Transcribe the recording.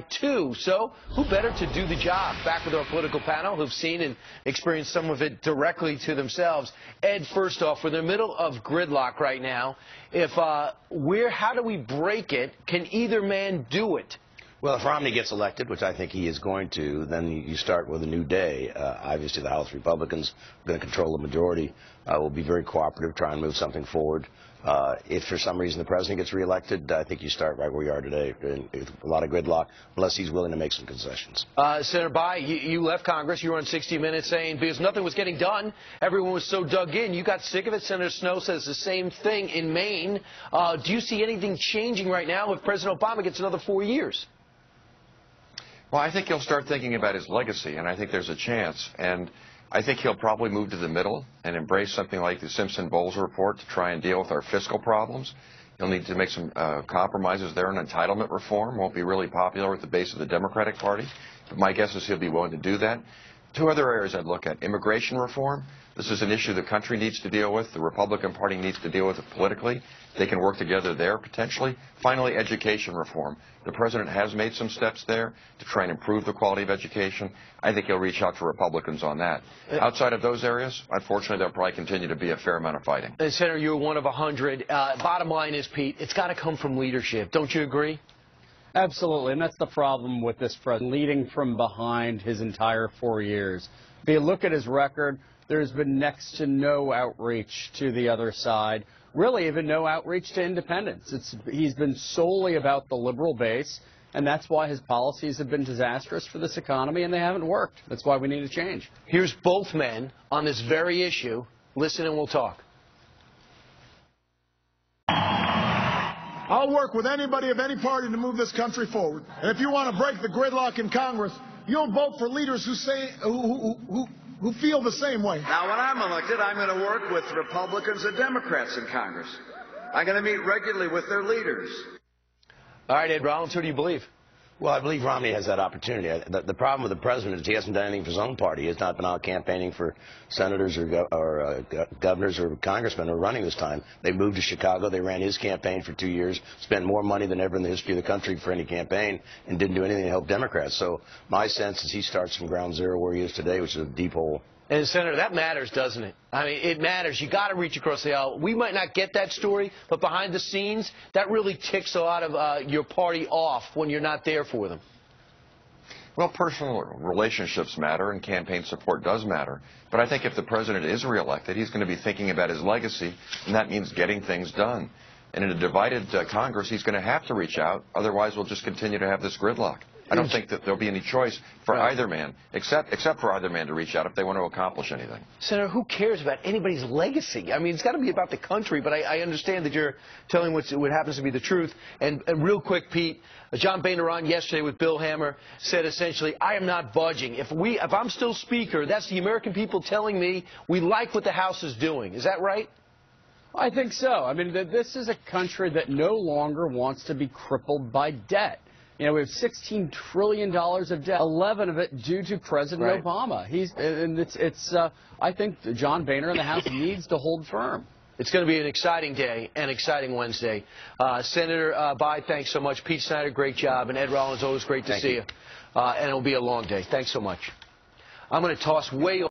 too. So who better to do the job? Back with our political panel who've seen and experienced some of it directly to themselves. Ed, first off, we're in the middle of gridlock right now. How do we break it? Can either man do it? Well, if Romney gets elected, which I think he is going to, then you start with a new day. Obviously, the House Republicans are going to control the majority, will be very cooperative, try and move something forward. If for some reason the president gets reelected, I think you start right where you are today, a lot of gridlock, unless he's willing to make some concessions. Senator Bai, you left Congress. You were on 60 Minutes saying because nothing was getting done, everyone was so dug in. You got sick of it. Senator Snowe says the same thing in Maine. Do you see anything changing right now if President Obama gets another 4 years? Well, I think he'll start thinking about his legacy, and I think there's a chance. And I think he'll probably move to the middle and embrace something like the Simpson-Bowles report to try and deal with our fiscal problems. He'll need to make some compromises there, and entitlement reform won't be really popular with the base of the Democratic Party. But my guess is he'll be willing to do that. Two other areas I'd look at. Immigration reform. This is an issue the country needs to deal with. The Republican Party needs to deal with it politically. They can work together there, potentially. Finally, education reform. The president has made some steps there to try and improve the quality of education. I think he'll reach out to Republicans on that. Outside of those areas, unfortunately, there'll probably continue to be a fair amount of fighting. Senator, you're one of 100. Bottom line is, Pete, it's got to come from leadership. Don't you agree? Absolutely, and that's the problem with this president, leading from behind his entire 4 years. If you look at his record, there's been next to no outreach to the other side, really even no outreach to independents. He's been solely about the liberal base, and that's why his policies have been disastrous for this economy, and they haven't worked. That's why we need a change. Here's both men on this very issue. Listen and we'll talk. I'll work with anybody of any party to move this country forward. And if you want to break the gridlock in Congress, you'll vote for leaders who feel the same way. Now, when I'm elected, I'm going to work with Republicans and Democrats in Congress. I'm going to meet regularly with their leaders. All right, Ed Rollins, who do you believe? Well, I believe Romney has that opportunity. The problem with the president is he hasn't done anything for his own party. He has not been out campaigning for senators or governors or congressmen who are running this time. They moved to Chicago. They ran his campaign for 2 years, spent more money than ever in the history of the country for any campaign, and didn't do anything to help Democrats. So my sense is he starts from ground zero where he is today, which is a deep hole. And, Senator, that matters, doesn't it? I mean, it matters. You got to reach across the aisle. We might not get that story, but behind the scenes, that really ticks a lot of your party off when you're not there for them. Well, personal relationships matter, and campaign support does matter. But I think if the president is reelected, he's going to be thinking about his legacy, and that means getting things done. And in a divided Congress, he's going to have to reach out. Otherwise, we'll just continue to have this gridlock. I don't think that there'll be any choice for either man, except for either man to reach out if they want to accomplish anything. Senator, who cares about anybody's legacy? I mean, it's got to be about the country, but I understand that you're telling what happens to be the truth. And real quick, Pete, John Boehner on yesterday with Bill Hammer said essentially, I am not budging. If I'm still Speaker, that's the American people telling me we like what the House is doing. Is that right? I think so. I mean, this is a country that no longer wants to be crippled by debt. You know, we have $16 trillion of debt, 11 of it due to President Obama. I think John Boehner and the House needs to hold firm. It's going to be an exciting day, an exciting Wednesday. Senator Bai, thanks so much. Pete Snyder, great job. And Ed Rollins, always great to see you. And it'll be a long day. Thanks so much. I'm going to toss way